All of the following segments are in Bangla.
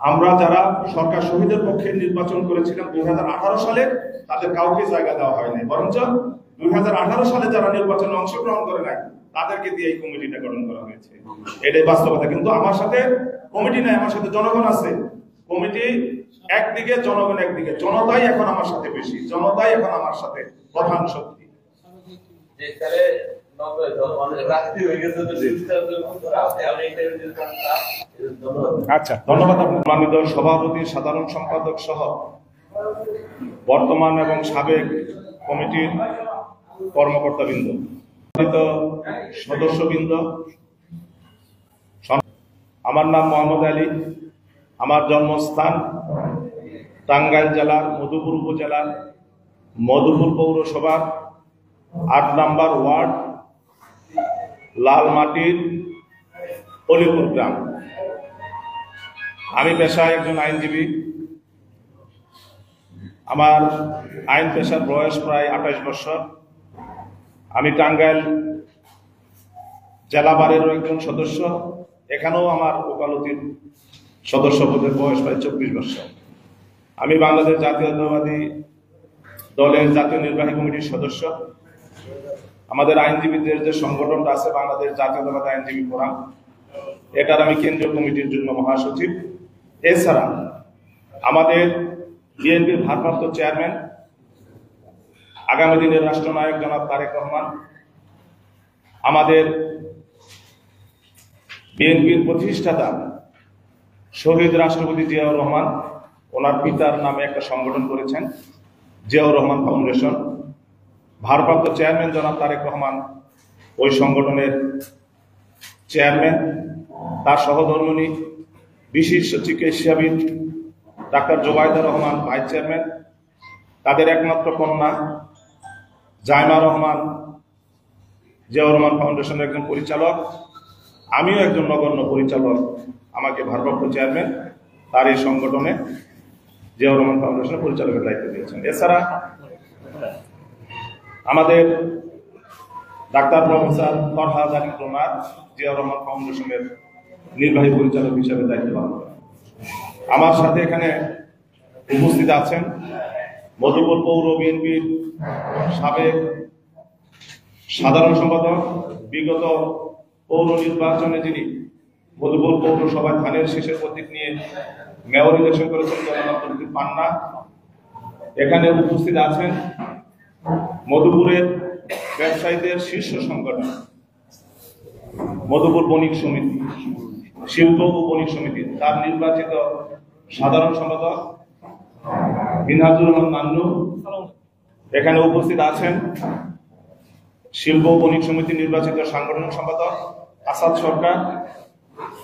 আমরা যারা সরকার শহীদের পক্ষে নির্বাচন করেছিলাম 2018 সালে তাদের কাউকে জায়গা দেওয়া হয়নি, বরঞ্চ 2018 সালে যারা নির্বাচনে অংশগ্রহণ করে নাই তাদেরকে দিয়ে এই কমিটিটা গঠন করা হয়েছে। এটাই বাস্তবতা। কিন্তু আমার সাথে কমিটি নাই, আমার সাথে জনগণ আছে। কমিটি একদিকে, জনগণ একদিকে। জনতাই এখন আমার সাথে বেশি, জনতাই এখন আমার সাথে প্রধান শক্তি। আচ্ছা, ধন্যবাদ। সম্মানিত সভাপতি, সাধারণ সম্পাদক সহ বর্তমান এবং সাবেক কমিটির কর্মকর্তাবৃন্দ, সদস্যবৃন্দ, আমার নাম মোহাম্মদ আলী। আমার জন্মস্থান টাঙ্গাইল জেলার মধুপুর উপজেলার মধুপুর পৌরসভার 8 নম্বর ওয়ার্ড লালমাটির অলিপুর গ্রাম। আমি পেশায় একজন আইনজীবী। আমার আইন পেশার বয়স প্রায় 28 বছর। আমি টাঙ্গাইল জেলা বারেরও একজন সদস্য। এখানেও আমার ওকালতির সদস্য পদের বয়স প্রায় 24 বছর। আমি বাংলাদেশ জাতীয়তাবাদী দলের জাতীয় নির্বাহী কমিটির সদস্য। আমাদের আইনজীবীদের যে সংগঠনটা আছে বাংলাদেশ জাতীয়তাবাদী আইনজীবী ফোরাম, এটার আমি কেন্দ্রীয় কমিটির জন্য মহাসচিব। এছাড়া আমাদের বিএনপির ভারপ্রাপ্ত চেয়ারম্যান, আগামী দিনের রাষ্ট্রনায়ক জনাব তারেক রহমান, আমাদের বিএনপির প্রতিষ্ঠাতা শহীদ রাষ্ট্রপতি জিয়াউর রহমান, ওনার পিতার নামে একটা সংগঠন করেছেন জিয়াউর রহমান ফাউন্ডেশন। ভারপ্রাপ্ত চেয়ারম্যান জনাব তারেক রহমান ওই সংগঠনের চেয়ারম্যান। তার সহধর্মিণী বিশিষ্ট চিকিৎসাবিদ doctor Zubaida Rahman vice chairman. তাদের একমাত্র কন্যা জাইমা রহমান জিয়াউর রহমান ফাউন্ডেশনের একজন পরিচালক। আমিও একজন নগণ্য পরিচালক। আমাকে ভারপ্রাপ্ত চেয়ারম্যান তার এই সংগঠনে জিয়াউর রহমান ফাউন্ডেশনের পরিচালকের দায়িত্ব দিয়েছেন। এছাড়া আমাদের ডাক্তার প্রফেসর ফরহাদ আলী প্রমাদ জিয়াউর রহমান ফাউন্ডেশনের নির্বাহী পরিচালক হিসেবে দায়িত্ব পালন করেন। আমার সাথে এখানে উপস্থিত আছেন মধুপুর পৌর বিএনপির সাবেক সাধারণ সম্পাদক, বিগত পৌর নির্বাচনে যিনি মধুপুর পৌরসভায় ধানের শীষের প্রতীক নিয়ে মেয়র ইলেকশন করেছেন জনাব আব্দুল লতিফ পান্না। এখানে উপস্থিত আছেন মধুপুরের ব্যবসায়ীদের শীর্ষ সংগঠন মধুপুর বণিক সমিতি, শিল্প ও বণিক সমিতি, তার নির্বাচিত সাধারণ সম্পাদক মিনহাজুর রহমান নান্নু। এখানে উপস্থিত আছেন শিল্প ও বণিক সমিতি নির্বাচিত সাংগঠনিক সম্পাদক আসাদ সরকার।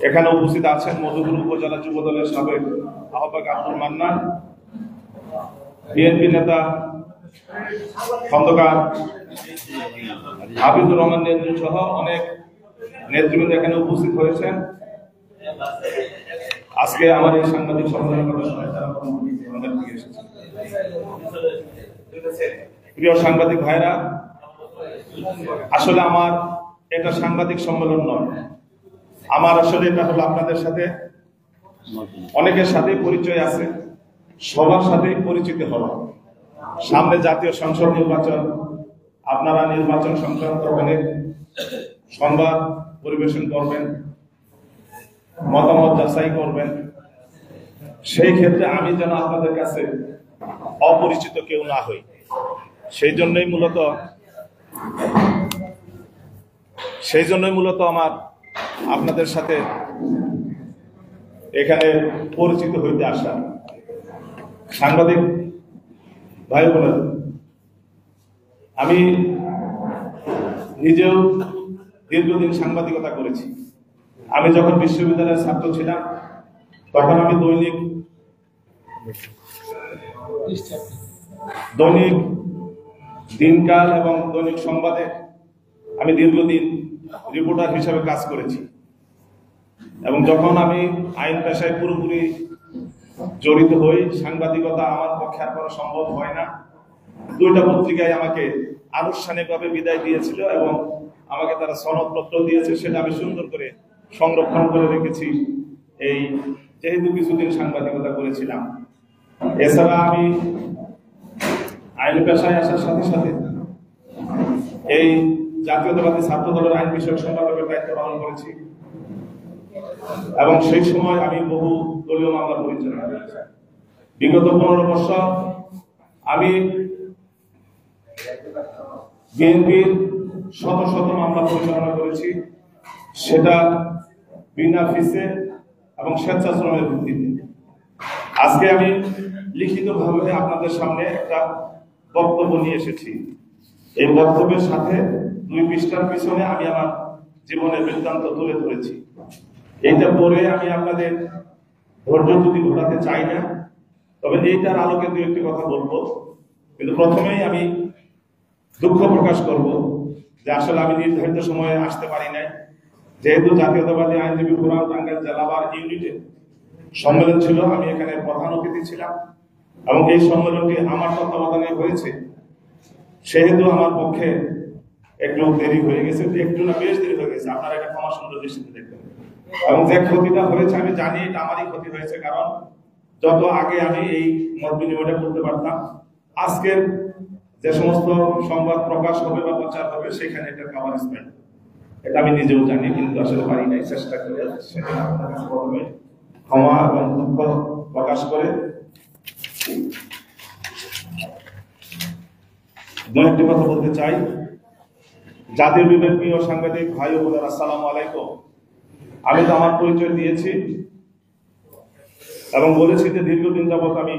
এখানে উপস্থিত আছেন মধুপুর উপজেলা যুব দলের সাবেক আহ্বায়ক আব্দুল মান্নান, বিএনপি নেতা খন্দকার হাফিজুর রহমান নেত্রী সহ অনেক নেতৃবৃন্দ এখানে উপস্থিত হয়েছেন। আজকে আমার এই সাংবাদিক সম্মেলনের প্রিয় সাংবাদিক ভাইরা, আসলে আমার এটা সাংবাদিক সম্মেলন নয়। আমার আসলে এটা হলো আপনাদের সাথে, অনেকের সাথে পরিচয় আছে, সবার সাথেই পরিচিত হওয়া। সামনে জাতীয় সংসদ নির্বাচন, আপনারা নির্বাচন সংক্রান্ত অনেক সংবাদ পরিবেশন করবেন, মতামত যাচাই করবেন। সেই ক্ষেত্রে আমি যেন আপনাদের কাছে অপরিচিত কেউ না হই, সেই জন্যই মূলত আমার আপনাদের সাথে এখানে পরিচিত হইতে আসা। সাংবাদিক ভাই বোনেরা, আমি নিজেও দীর্ঘদিন সাংবাদিকতা করেছি। আমি যখন বিশ্ববিদ্যালয়ের ছাত্র ছিলাম তখন আমি দৈনিক দিনকাল এবং দৈনিক সংবাদে আমি দীর্ঘদিন রিপোর্টার হিসেবে কাজ করেছি। এবং যখন আমি আইন পেশায় পুরোপুরি জড়িত হই, সাংবাদিকতা আমার পক্ষে আর করা সম্ভব হয় না। 2টা পত্রিকায় আমাকে আনুষ্ঠানিকভাবে বিদায় দিয়েছিল এবং আমাকে তারা সনদপত্র দিয়েছে, সেটা আমি সুন্দর করে সংরক্ষণ করে রেখেছি এই যেহেতু কিছুদিন সাংবাদিকতা করেছিলাম। এছাড়া আমি আইন পেশায় আসার সাথে সাথে এই জাতীয়তাবাদী ছাত্র দলের আইন বিষয়ক সম্পাদকের দায়িত্ব পালন করেছি এবং সেই সময় আমি বহু দলীয় মামলা পরিচালনা করেছি। বিগত 15 বছর আমি বিএনপির শত শত মামলা পরিচালনা করেছি, সেটা বিনা ফিসে এবং স্বেচ্ছাশ্রমের ভিত্তিতে। আজকে আমি লিখিতভাবে আপনাদের সামনে একটা বক্তব্য নিয়ে এসেছি। এই বক্তব্যের সাথে 2 পৃষ্ঠার পিছনে আমি আমার জীবনের বৃত্তান্ত তুলে ধরেছি। এইটা পরে আমি আপনাদের ধৈর্য যদি ঘোরাতে চাই না, তবে এইটার আলোকে 2-1টি কথা বলবো। কিন্তু প্রথমেই আমি দুঃখ প্রকাশ করব যে আসলে আমি নির্ধারিত সময়ে আসতে পারি নাই। যেহেতু জাতীয়তাবাদী আইনজীবী ফোরাম টাঙ্গাইল জেলাবার ইউনিটে সম্মেলন ছিল, আমি এখানে প্রধান অতিথি ছিলাম এবং এই সম্মেলনটি আমার তত্ত্বাবধানে হয়েছে, সেহেতু আমার পক্ষে একটু দেরি হয়ে গেছে, একটু না বেশ দেরি হয়ে গেছে। আপনারা এটা ক্ষমা সুন্দর দৃষ্টিতে দেখবেন। এবং যে ক্ষতিটা হয়েছে আমি জানি এটা আমারই ক্ষতি হয়েছে, কারণ যত আগে আমি এই মত বিনিময়টা করতে পারতাম, আজকের যে সমস্ত সংবাদ প্রকাশ হবে বা প্রচার হবে সেখানে এটা কভারেজ পাই, এটা আমি নিজেও জানি, কিন্তু আসলে পারি নাই। চেষ্টা করে সেটা আপনার কাছে প্রথমে ক্ষমা এবং দুঃখ প্রকাশ করে 2-1টি কথা বলতে চাই। জাতির বিবেক প্রিয় সাংবাদিক ভাই ও বোনেরা, আসসালামু আলাইকুম। আমি তো আমার পরিচয় দিয়েছি এবং বলেছি যে দীর্ঘদিন যাবৎ আমি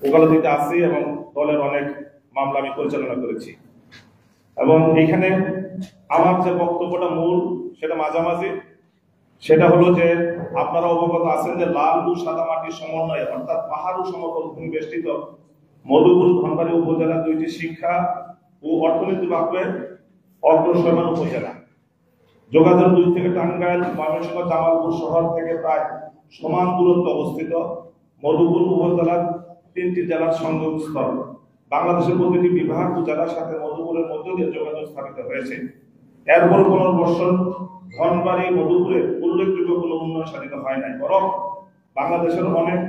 ওকালতিতে আছি এবং দলের অনেক মামলা আমি পরিচালনা করেছি। এবং এখানে আমার যে বক্তব্যটা মূল সেটা মাঝামাঝি, সেটা হলো যে আপনারা অবগত আছেন যে লাল ও সাদা মাটির সমন্বয়ে অর্থাৎ পাহাড় ও সমতল ভূমি বেষ্টিত মধুপুর ধনবাড়ী উপজেলা 2টি শিক্ষা ও অর্থনীতিভাবে অগ্রসরমান উপজেলা। যোগাযোগ 2 থেকে টাঙ্গাইল, ময়মনসিংহ, জামালপুর শহর থেকে প্রায় সমান দূরত্বে অবস্থিত মধুপুর উপজেলার 3টি জেলার সংযোগস্থল। বাংলাদেশের প্রতিটি বিভাগ ও জেলার সাথে মধুপুরের মধ্য দিয়ে যোগাযোগ স্থাপিত হয়েছে। এরপর 15 বছর ধনবাড়ী মধুপুরে উল্লেখযোগ্য কোনো উন্নয়ন সাধিত হয় নাই, বরং বাংলাদেশের অনেক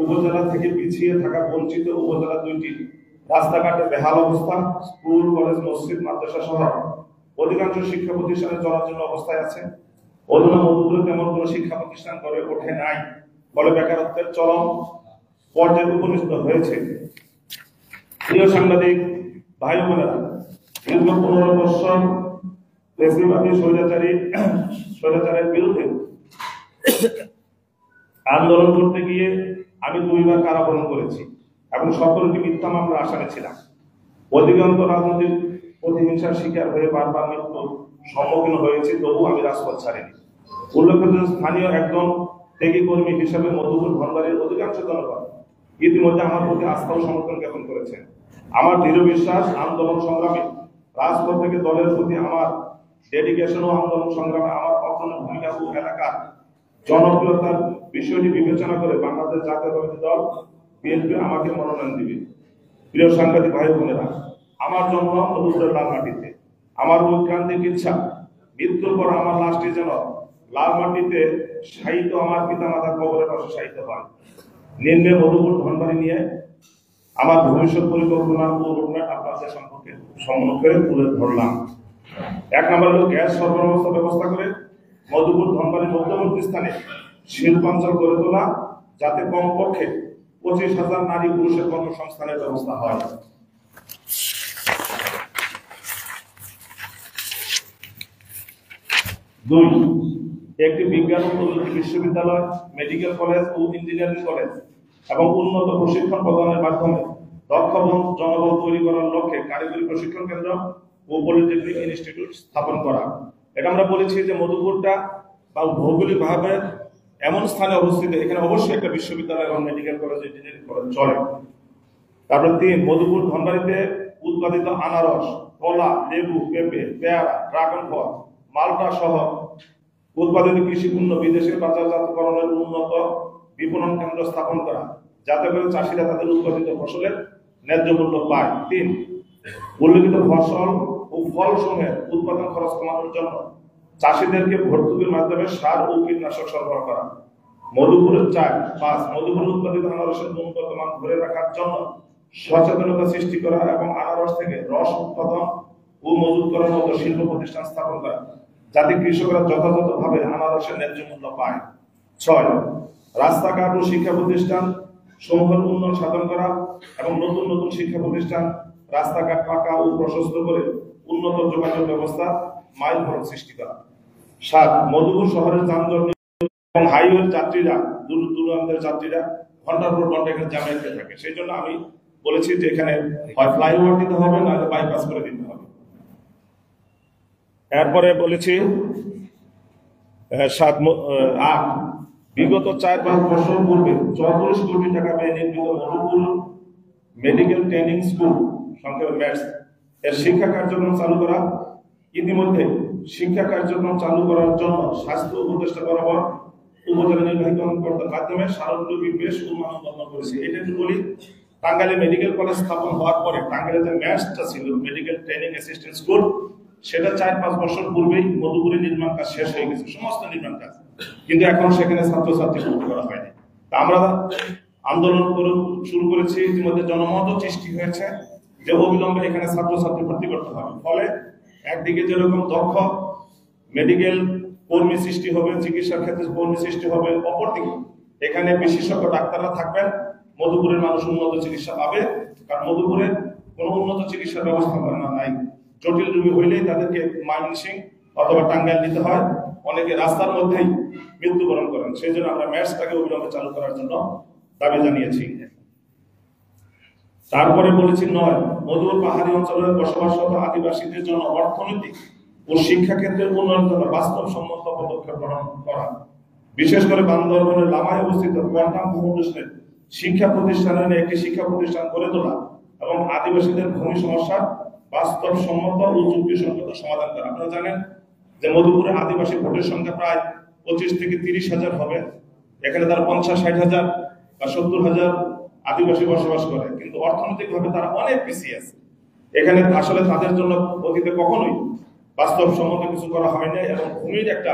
উপজেলা থেকে পিছিয়ে থাকা বঞ্চিত উপজেলা 2টি রাস্তাঘাটে বেহাল অবস্থা, স্কুল, কলেজ, মসজিদ, মাদ্রাসা সহ অধিকাংশ শিক্ষা প্রতিষ্ঠানে জরাজীর্ণ অবস্থায় আছে। অধুনা মধুপুরে তেমন কোনো শিক্ষা প্রতিষ্ঠান গড়ে ওঠে নাই, ফলে বেকারত্বের চরম পর্যায়ে উপনীত হয়েছে। প্রিয় সাংবাদিক ভাই বোনেরা, দীর্ঘ 15 বছর বেশিরভাগই স্বৈরাচারের বিরুদ্ধে আন্দোলন করতে গিয়ে আমি 2বার কারাবরণ করেছি এবং সকলটি মিথ্যা মামলার আসামি ছিলাম। অধিকাংশ রাজনৈতিক প্রতিহিংসার শিকার হয়ে বারবার মৃত্যুর সম্মুখীন হয়েছি, তবু আমি রাজপথ ছাড়িনি। উল্লেখ্য, স্থানীয় একজন ত্যাগী কর্মী হিসেবে মধুপুর ধনবাড়ীর অধিকাংশ জনগণ ইতিমধ্যে আমার প্রতি আস্থা ও সমর্থন জ্ঞাপন করেছেন। আমার দৃঢ় বিশ্বাস, আন্দোলন সংগ্রামে রাজপথ থেকে দলের প্রতি আমার ডেডিকেশন ও আন্দোলন সংগ্রামে আমার অগ্রণী ভূমিকা ও এলাকার জনপ্রিয়তার বিষয়টি বিবেচনা করে বাংলাদেশ জাতীয়তাবাদী দল বিএনপি আমাকে মনোনয়ন দিবে। প্রিয় সাংবাদিক ভাই বোনেরা, আমার জন্ম মধুপুরের লাল মাটিতে। আমার ঐকান্তিক ইচ্ছা, মৃত্যুর পর আমার লাশটি যেন লাল মাটিতে শায়িত আমার পিতা মাতার কবরের পাশে শায়িত হয়। নিম্নে মধুপুর ধনবাড়ী নিয়ে আমার ভবিষ্যৎ পরিকল্পনা ও রোডম্যাপ আপনাদের সম্মুখে তুলে ধরলাম। 1 নম্বর হলো গ্যাস সরবরাহ ব্যবস্থা করে মধুপুর ধনবাড়ীর মধ্যবর্তী স্থানে শিল্পাঞ্চল গড়ে তোলা, যাতে কমপক্ষে 25,000 নারী পুরুষের কর্মসংস্থানের ব্যবস্থা হয়। 2, একটি বিজ্ঞান ও প্রযুক্তি বিশ্ববিদ্যালয়, মেডিকেল কলেজ ও ইঞ্জিনিয়ারিং কলেজ এবং উন্নত প্রশিক্ষণ প্রদানের মাধ্যমে দক্ষ জনবল তৈরি করার লক্ষ্যে কারিগরি প্রশিক্ষণ কেন্দ্র ও পলিটেকনিক ইনস্টিটিউট স্থাপন করা। এটা আমরা বলেছি যে মধুপুরটা বা ভৌগোলিকভাবে এমন স্থানে অবস্থিত, এখানে অবশ্যই একটা বিশ্ববিদ্যালয় এবং মেডিকেল কলেজ, ইঞ্জিনিয়ারিং কলেজ চলে। তারপর 3, মধুপুর ধনবাড়ীতে উৎপাদিত আনারস, কলা, লেবু, পেঁপে, পেয়ারা, ড্রাগন ফল, মালটা সহ উৎপাদিত কৃষি পণ্য বিদেশে বাজারজাতকরণের উন্নত বিপণন কেন্দ্র স্থাপন করা, যাতে করে চাষিরা তাদের উৎপাদিত ফসলের ন্যায্য মূল্য পায়। 3, উল্লেখিত ফসল ও ফল সমূহের উৎপাদন খরচ কমানোর জন্য চাষিদেরকে ভর্তুকির মাধ্যমে সার ও কীটনাশক সরবরাহ করা। মধুপুরের 4 মধুপুর উৎপাদিত আনারসের গুণগত মান ধরে রাখার জন্য সচেতনতা সৃষ্টি করা এবং আনারস থেকে রস উৎপাদন ও মজুত করার মতো শিল্প প্রতিষ্ঠান স্থাপন করা, যাতে কৃষকরা যথাযথভাবে আনারসের ন্যায্য মূল্য পায়। 6 রাস্তাঘাট ও শিক্ষা প্রতিষ্ঠান সমূহের উন্নয়ন সাধন করা এবং নতুন নতুন শিক্ষা প্রতিষ্ঠান, রাস্তাঘাট পাকা ও প্রশস্ত করে উন্নত যোগাযোগ ব্যবস্থা মাইল ফলক সৃষ্টি করা। 7 মধুপুর শহরের যানজট এবং হাইওয়ের যাত্রীরা, দূর দূরান্তের যাত্রীরা ঘন্টার পর ঘন্টা এখানে জ্যামে আটকে থাকে। সেই জন্য আমি বলেছি যে এখানে হয় ফ্লাইওভার দিতে হবে, নাহলে বাইপাস করে দিতে হবে। এরপরে বলেছি 8 বিগত 4-5 বছর পূর্বে 34 কোটি টাকা ব্যয়ে নির্মিত মধুপুর মেডিকেল ট্রেনিং স্কুল, সংক্ষেপে ম্যাটস, এর শিক্ষা কার্যক্রম চালু করা। ইতিমধ্যে শিক্ষা কার্যক্রম চালু করার জন্য স্বাস্থ্য উপদেষ্টা বরাবর উপজেলা নির্বাহী কর্মকর্তার মাধ্যমে স্মারকলিপি বেশ উন্নয়ন করেছে। এটা একটু বলি, টাঙ্গাইলে মেডিকেল কলেজ স্থাপন হওয়ার পরে টাঙ্গাইলে যে ম্যাটসটা ছিল, মেডিকেল ট্রেনিং অ্যাসিস্ট্যান্ট স্কুল, সেটা 4-5 বছর পূর্বেই মধুপুরে নির্মাণ কাজ শেষ হয়ে গেছে, সমস্ত নির্মাণ কাজ, কিন্তু এখন সেখানে ছাত্রছাত্রী ভর্তি করা হয়নি। তা আমরা আন্দোলন শুরু করেছি, ইতিমধ্যে জনমত সৃষ্টি হয়েছে যে অবিলম্বে এখানে ছাত্রছাত্রী ভর্তি করতে হবে। ফলে একদিকে যেরকম দক্ষ মেডিকেল কর্মী সৃষ্টি হবে, চিকিৎসার ক্ষেত্রে কর্মী সৃষ্টি হবে, অপরদিকে এখানে বিশেষজ্ঞ ডাক্তাররা থাকবেন, মধুপুরের মানুষ উন্নত চিকিৎসা পাবে। কারণ মধুপুরে কোনো উন্নত চিকিৎসার ব্যবস্থা নাই, জটিল রোগী হইলেই তাদেরকে ময়মনসিংহ অথবা টাঙ্গাইল নিতে হয়, অনেকে রাস্তার মধ্যেই মৃত্যুবরণ করেন। সেই জন্য আমরা ম্যাটসটাকে অবিলম্বে চালু করার জন্য দাবি জানিয়েছি। তারপরে বলেছি 9 মধুপুর পাহাড়ি অঞ্চলের বসবাসরত আদিবাসীদের জন্য অর্থনৈতিক ও শিক্ষা ক্ষেত্রের উন্নয়নের জন্য বাস্তবসম্মত পদক্ষেপ গ্রহণ করা, বিশেষ করে বান্দরবনের লামায় অবস্থিত কোয়ান্টাম ফাউন্ডেশনের শিক্ষা প্রতিষ্ঠানের একটি শিক্ষা প্রতিষ্ঠান গড়ে তোলা এবং আদিবাসীদের ভূমি সমস্যার বাস্তবসম্মত ও যুক্তিসঙ্গত সমাধান করা। আপনারা জানেন যে মধুপুরে আদিবাসী ভোটের সংখ্যা প্রায় 25 থেকে 30,000 হবে। এখানে তারা 50-60,000 বা 70,000 আদিবাসী বসবাস করে, কিন্তু অর্থনৈতিকভাবে তারা অনেক পিছিয়ে আছে। এখানে আসলে তাদের জন্য অতীতে কখনোই বাস্তবসম্মত কিছু করা হয় না এবং ভূমির একটা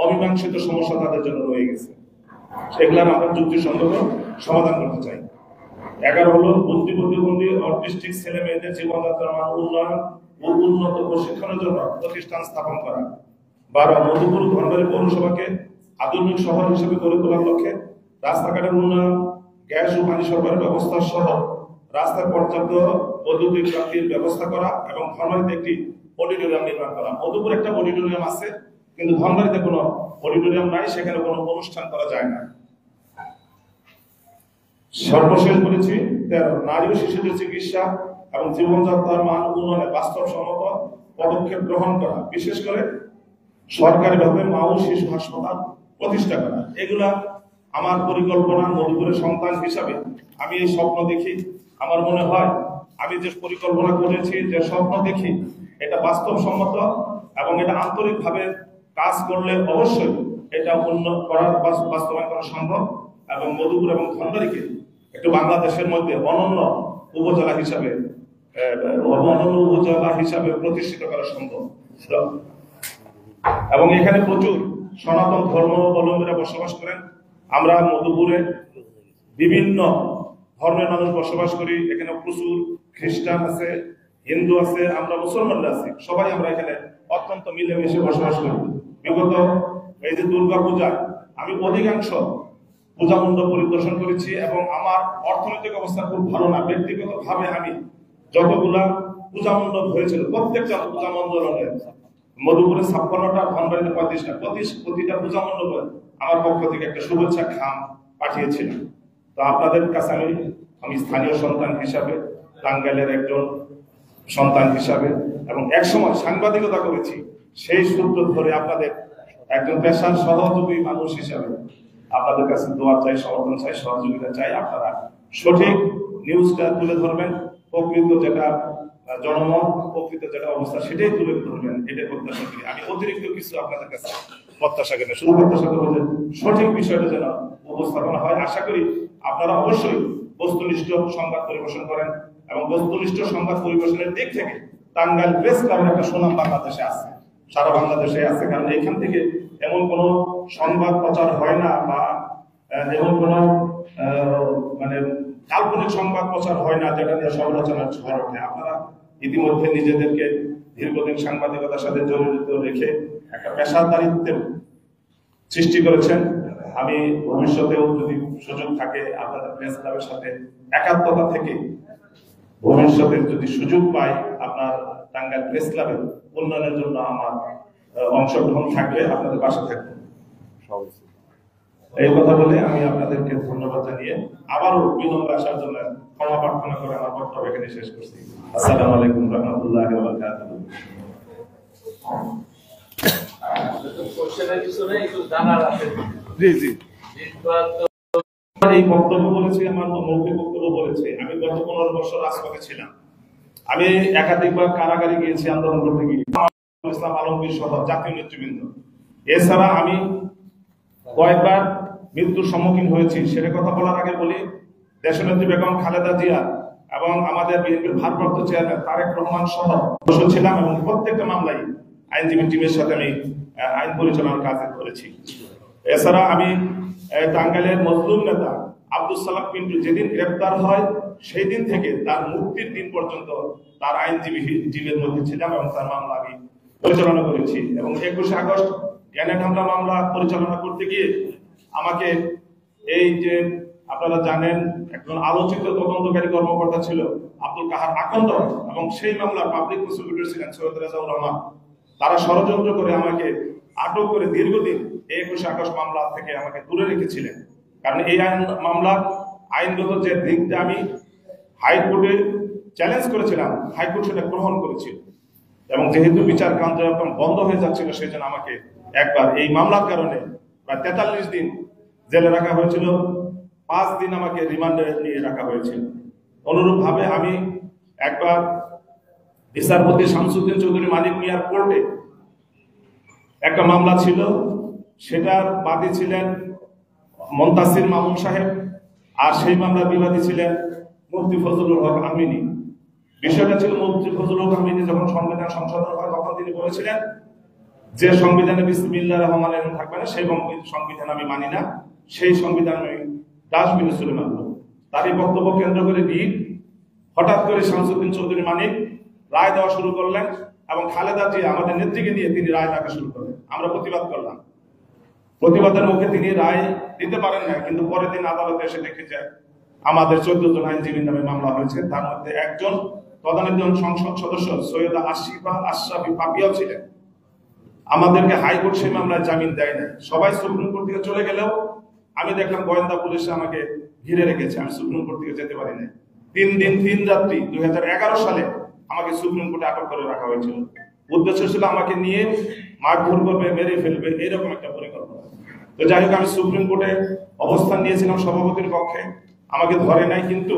অমীমাংসিত সমস্যা তাদের জন্য রয়ে গেছে। সেগুলার আমরা যুক্তিসঙ্গত সমাধান করতে চাই। 11 হলো বুদ্ধি প্রতিবন্ধী অটিস্টিক ছেলে মেয়েদের জীবনযাত্রার মান উন্নয়ন ও উন্নত প্রশিক্ষণের জন্য প্রতিষ্ঠান স্থাপন করা। 12 মধুপুর ধনবাড়ী পৌরসভাকে আধুনিক শহর হিসেবে গড়ে তোলার লক্ষ্যে রাস্তাঘাটের উন্নয়ন, গ্যাস ও পানি সরবরাহের ব্যবস্থা সহ রাস্তায় পর্যাপ্ত বৈদ্যুতিক প্রাপ্তির ব্যবস্থা করা এবং ধনবাড়িতে একটি অডিটোরিয়াম নির্মাণ করা। মধুপুর একটা অডিটোরিয়াম আছে, কিন্তু ধনবাড়িতে কোনো অডিটোরিয়াম নাই, সেখানে কোনো অনুষ্ঠান করা যায় না। সর্বশেষ বলেছি 13 নারী ও শিশুদের চিকিৎসা এবং জীবনযাত্রার মান উন্নয়নে বাস্তবসম্মত পদক্ষেপ গ্রহণ করা, বিশেষ করে সরকারিভাবে মা ও শিশু হাসপাতাল প্রতিষ্ঠা করা। এগুলা আমার পরিকল্পনা। মধুপুরের সন্তান হিসাবে আমি এই স্বপ্ন দেখি। আমার মনে হয় আমি যে পরিকল্পনা করেছি, যে স্বপ্ন দেখি, এটা বাস্তবসম্মত এবং এটা আন্তরিকভাবে কাজ করলে অবশ্যই এটা বাস্তবায়ন করা সম্ভব এবং মধুপুর এবং ধনবাড়ীকে একটু বাংলাদেশের মধ্যে অনন্য উপজেলা হিসাবে প্রতিষ্ঠিত করা সম্ভব। এবং এখানে প্রচুর সনাতন ধর্মাবলম্বীরা বসবাস করেন। আমরা মধুপুরে বিভিন্ন ধর্মের মানুষ বসবাস করি। এখানে প্রচুর খ্রিস্টান আছে, হিন্দু আছে, আমরা মুসলমানরা আছি, সবাই আমরা এখানে অত্যন্ত মিলেমিশে বসবাস করি। বিগত এই যে দুর্গা পূজা, আমি অধিকাংশ পূজা মণ্ডপ পরিদর্শন করেছি এবং আমার অর্থনৈতিক অবস্থা খুব ভালো না। ব্যক্তিগতভাবে আমি যতগুলা পূজা মণ্ডপ হয়েছিল, প্রত্যেকটা পূজা মণ্ডপে মধুপুরে 56টা, ধনবাড়িতে 35টা, প্রতিটা পূজা মণ্ডপে আমার পক্ষ থেকে একটা শুভেচ্ছা খাম পাঠিয়েছিলাম। তো আপনাদের কাছে আমি স্থানীয় সন্তান হিসাবে, টাঙ্গাইলের একজন সন্তান হিসাবে এবং একসময় সাংবাদিকতা করেছি, সেই সূত্র ধরে আপনাদের একজন পেশার সহযোগী মানুষ হিসাবে আপনাদের কাছে দোয়া চাই, সমর্থন চাই, সহযোগিতা চাই। আপনারা সঠিক নিউজটা তুলে ধরবেন, প্রকৃত যেটা জনমত, প্রকৃত যেটা অবস্থা সেটাই তুলে ধরবেন, এটাই প্রত্যাশা করি। আমি অতিরিক্ত কিছু আপনাদের কাছে প্রত্যাশা করি না, শুধু প্রত্যাশা করবো যে সঠিক বিষয়টা যেন উপস্থাপনা হয়। আশা করি আপনারা অবশ্যই বস্তুনিষ্ঠ সংবাদ পরিবেশন করেন এবং বস্তুনিষ্ঠ সংবাদ পরিবেশনের দিক থেকে টাঙ্গাইল প্রেস ক্লাবের একটা সুনাম বাংলাদেশে আছে, সারা বাংলাদেশে আছে। কারণ এখান থেকে এমন কোনো সংবাদ প্রচার হয় না বা এবং কোনো মানে কাল্পনিক সংবাদ প্রচার হয় না যেটা নিয়ে সমালোচনার ঝড় ওঠে। আপনারা ইতিমধ্যে নিজেদেরকে দীর্ঘদিন সাংবাদিকতার সাথে জড়িত রেখে একটা পেশাদারিত্বের সৃষ্টি করেছেন। আমি ভবিষ্যতেও যদি সুযোগ থাকে আপনাদের প্রেস ক্লাবের সাথে একাত্মতা থেকে ভবিষ্যতে যদি সুযোগ পাই আপনার টাঙ্গাইল প্রেস ক্লাবের উন্নয়নের জন্য আমার অংশগ্রহণ থাকবে, আপনাদের পাশে থাকবে। এই কথা বলে আমি আপনাদেরকে ধন্যবাদ জানিয়ে আবারও বিলম্বে আসার জন্য ক্ষমা প্রার্থনা করে আমার বক্তব্য এখানে শেষ করছি। আসসালামু আলাইকুম রহমতুল্লাহি ওয়া বারাকাতুহু। জি জি, এই বক্তব্য বলেছি, আমার মৌখিক বক্তব্য বলেছি। আমি গত 15 বছর রাজপথে ছিলাম। আমি একাধিকবার কারাগারে গিয়েছি আন্দোলন করতে গিয়ে, ইসলাম আলমগীর সহ জাতীয় নেতৃবৃন্দ। এছাড়া আমি কয়েকবার মৃত্যুর সম্মুখীন হয়েছি। সেটা কথা বলার আগে বলি, দেশনেত্রী বেগম খালেদা জিয়া এবং আমাদের বিএনপির ভারপ্রাপ্ত চেয়ারম্যান তারেক রহমান সহ বসে ছিলাম এবং প্রত্যেকটা মামলায় আইনজীবী টিমের সাথে আমি আইন পরিচালনার কাজ করেছি। এছাড়া আমি টাঙ্গাইলের মজলুম নেতা আব্দুল সালাম পিন্টু যেদিন গ্রেপ্তার হয় সেই দিন থেকে তার মুক্তির দিন পর্যন্ত তার আইনজীবী টিমের মধ্যে ছিলাম এবং তার মামলা আমি পরিচালনা করেছি। এবং 21 আগস্ট গ্রেনেড হামলা মামলা পরিচালনা করতে গিয়ে আমাকে এই যে আপনারা জানেন একজন আলোচিত তদন্তকারী কর্মকর্তা ছিল আব্দুল কাহার আকন্দ, এবং সেই মামলার পাবলিক প্রসিকিউটর ছিলেন সৈয়দ রেজাউর রহমান। তারা ষড়যন্ত্র করে আমাকে আটক করে দীর্ঘদিন 21 আগস্ট মামলা থেকে আমাকে দূরে রেখেছিলেন। কারণ এই মামলা আইনগত যে দিকটা আমি হাইকোর্টে চ্যালেঞ্জ করেছিলাম, হাইকোর্ট সেটা গ্রহণ করেছিল। এবং যেহেতু বিচার কার্যক্রম বন্ধ হয়ে যাচ্ছিল, সেই জন্য আমাকে একবার এই মামলার কারণে প্রায় 43 দিন জেলে রাখা হয়েছিল, 5 দিন আমাকে রিমান্ডে নিয়ে রাখা হয়েছিল। অনুরূপ ভাবে আমি একবার বিচারপতি শামসুদ্দিন চৌধুরী মানিক মিয়ার কোর্টে একটা মামলা ছিল, সেটার বাদী ছিলেন মন্তাসির মামুন সাহেব, আর সেই মামলার বিবাদী ছিলেন মুফতি ফজলুল হক আমিনী। বিষয়টা ছিল মুফতি ফজলুল হক আমিনী যখন সংবিধান সংশোধন হয় তখন তিনি বলেছিলেন যে সংবিধানে বিসমিল্লাহির রহমানির রহিম থাকবে না, সেই সংবিধান আমি মানি না, সেই সংবিধান আমি ডাস্টবিনে ছুড়ে মারব। তার এই বক্তব্য কেন্দ্র করে হঠাৎ করে শামসুদ্দিন চৌধুরী মানিক রায় দেওয়া শুরু করলেন এবং খালেদা জিয়া আমাদের নেত্রীকে নিয়ে তিনি রায় ডাকা শুরু করলেন। আমরা প্রতিবাদ করলাম। প্রতিবাদের মুখে তিনি রায় দিতে পারেন না, কিন্তু পরের দিন আদালতে এসে দেখে যায় আমাদের 14 জন আইনজীবীর নামে মামলা হয়েছে। তার মধ্যে একজন তদানীন্তন সংসদ সদস্য সৈয়দা আশিফা আশরাফি পাপিয়াও ছিলেন। আমাদেরকে হাইকোর্ট সেই মামলায় জামিন দেয় না। সবাই সুপ্রিম কোর্ট থেকে চলে গেলেও আমি দেখলাম গোয়েন্দা পুলিশে আমাকে ঘিরে রেখেছে, আমি সুপ্রিম কোর্ট থেকে যেতে পারি না। 3 দিন 3 রাত্রি 2011 সালে আমাকে সুপ্রিম কোর্টে আটক করে রাখা হয়েছিল। উদ্দেশ্য ছিল আমাকে নিয়ে মারধর করবে, মেরে ফেলবে, এরকম একটা পরিকল্পনা। তো যাই হোক, আমি সুপ্রিম কোর্টে অবস্থান নিয়েছিলাম সভাপতির পক্ষে, আমাকে ধরে নাই। কিন্তু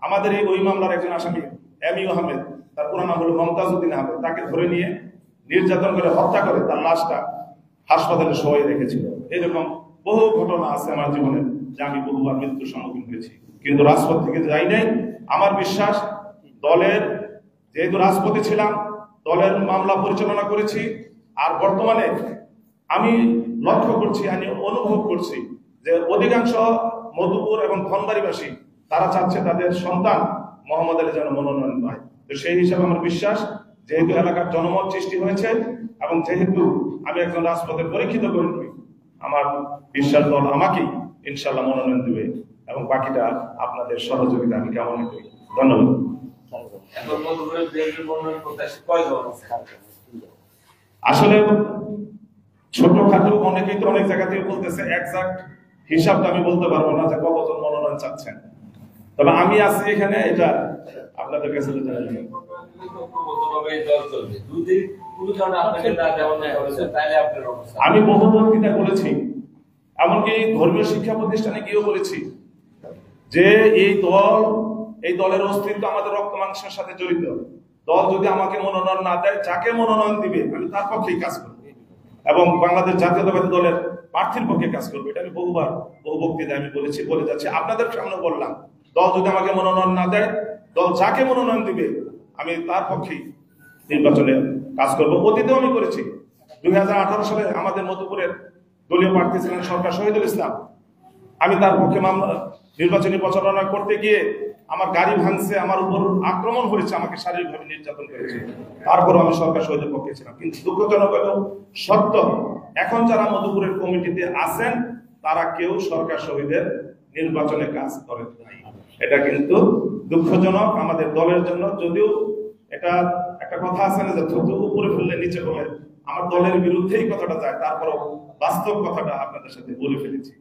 আমাদের এই ওই মামলার একজন আসামি এমইউ আহমেদ, তার পুরো নাম হলো মমতাজউদ্দিন আহমেদ, তাকে ধরে নিয়ে নির্যাতন করে হত্যা করে তার লাশটা হাসপাতালে শোয়াই রেখেছিল। এরকম বহু ঘটনা আছে আমার জীবনে, যে আমি বহুবার মৃত্যুর সম্মুখীন হয়েছি, কিন্তু রাজপথ থেকে যাই নাই। আমার বিশ্বাস দলের, যেহেতু রাজপথে ছিলাম, দলের মামলা পরিচালনা করেছি, আর বর্তমানে আমি লক্ষ্য করছি, আমি অনুভব করছি যে অধিকাংশ মধুপুর এবং ধনবাড়িবাসী তারা চাচ্ছে তাদের সন্তান মোহাম্মদ আলী যেন মনোনয়ন পায়। তো সেই হিসাবে আমার বিশ্বাস, যেহেতু এলাকার জনমত সৃষ্টি হয়েছে এবং যেহেতু আমি একজন রাজপথে পরীক্ষিত কর্মী, আমার বিশ্বাস দল আমাকেই ইনশাল্লাহ মনোনয়ন দেবে, এবং বাকিটা আপনাদের সহযোগিতা আমি কামনা করি। ধন্যবাদ। আসলে ছোটখাটো অনেকেই তো অনেক জায়গা থেকে বলতেছে, এক্সাক্ট হিসাবটা আমি বলতে পারবো না যে কতজন মনোনয়ন চাচ্ছেন, তবে আমি আছি এখানে, এটা আপনাদের কাছে আমি বহু বক্তৃতা বলেছি, এমনকি ধর্মীয় শিক্ষা প্রতিষ্ঠানে গিয়েও বলেছি যে এই দলের অস্তিত্ব আমাদের রক্ত মাংসের সাথে জড়িত। দল যদি আমাকে মনোনয়ন না দেয়, যাকে মনোনয়ন দিবে আমি তার পক্ষেই কাজ করবো, এবং বাংলাদেশ জাতীয়তাবাদী দলের প্রার্থীর পক্ষে কাজ করবো। এটা আমি বহু বক্তৃতায় আমি বলেছি, বলে যাচ্ছি, আপনাদের সামনে বললাম, দল যদি আমাকে মনোনয়ন না দেয়, দল যাকে মনোনয়ন দিবে আমি তার পক্ষেই নির্বাচনে কাজ করবো। অতীতেও আমি করেছি। 2018 সালে আমাদের মধুপুরের দলীয় প্রার্থী ছিলেন সরকার শহীদুল ইসলাম, আমি তার পক্ষে নির্বাচনী প্রচারণা করতে গিয়ে আমার গাড়ি ভাঙছে, আমার উপর আক্রমণ হয়েছে, আমাকে শারীরিকভাবে নির্যাতন করেছে, তারপরও আমি সরকার শহীদের পক্ষে ছিলাম। কিন্তু দুঃখজনক হলেও সত্য, এখন যারা মধুপুরের কমিটিতে আছেন তারা কেউ সরকার শহীদের নির্বাচনে কাজ করেন নাই। এটা কিন্তু দুঃখজনক আমাদের দলের জন্য। যদিও এটা একটা কথা আছে না যে থুতু উপরে ফেললে নিচে বলে, আমার দলের বিরুদ্ধেই কথাটা যায়, তারপরও বাস্তব কথাটা আপনাদের সাথে বলে ফেলেছি।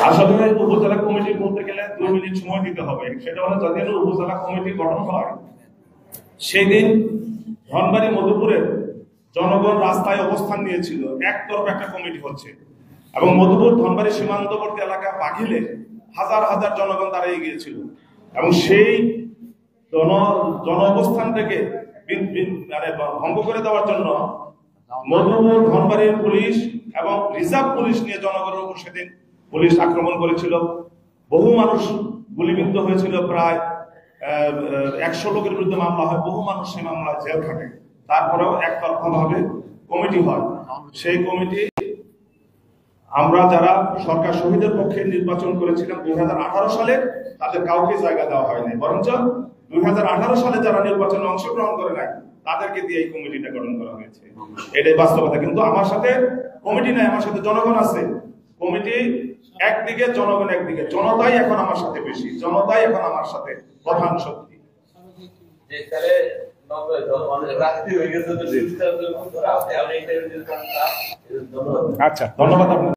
আসলে উপজেলা কমিটি বলতে গেলে 2 মিনিট সময় দিতে হবে। সেটা হলো যেদিন উপজেলা কমিটি গঠন হয় সেই দিন ধনবাড়ী মধুপুরের জনগণ রাস্তায় অবস্থান নিয়েছিল, একতরফা একটা কমিটি হচ্ছে, এবং মধুপুর ধনবাড়ী সীমান্তবর্তী এলাকা বাঘিলে হাজার হাজার জনগণ দাঁড়িয়ে গিয়েছিল, এবং সেই জন অবস্থানটাকে ভঙ্গ করে দেওয়ার জন্য মধুপুর ধনবাড়ির পুলিশ এবং রিজার্ভ পুলিশ নিয়ে জনগণের উপর সেদিন পুলিশ আক্রমণ করেছিল। বহু মানুষ গুলিবিদ্ধ হয়েছিল, প্রায় 100 লোকের বিরুদ্ধে মামলা হয়, বহু মানুষ সেই মামলায় জেল থাকে। তারপরেও একতরফা ভাবে কমিটি হয়। সেই কমিটি আমরা যারা সরকার শহীদের পক্ষে নির্বাচন করেছিলাম 2018 সালে, তাদের কাউকে জায়গা দেওয়া হয়নি, বরঞ্চ 2018 সালে যারা নির্বাচনে অংশগ্রহণ করে নাই তাদেরকে দিয়ে এই কমিটিটা গঠন করা হয়েছে। এটাই বাস্তবতা। কিন্তু আমার সাথে কমিটি নাই, আমার সাথে জনগণ আছে। কমিটি একদিকে, জনগণ একদিকে, জনতাই এখন আমার সাথে বেশি, জনতাই এখন আমার সাথে প্রধান শক্তি। আচ্ছা, ধন্যবাদ আপনার।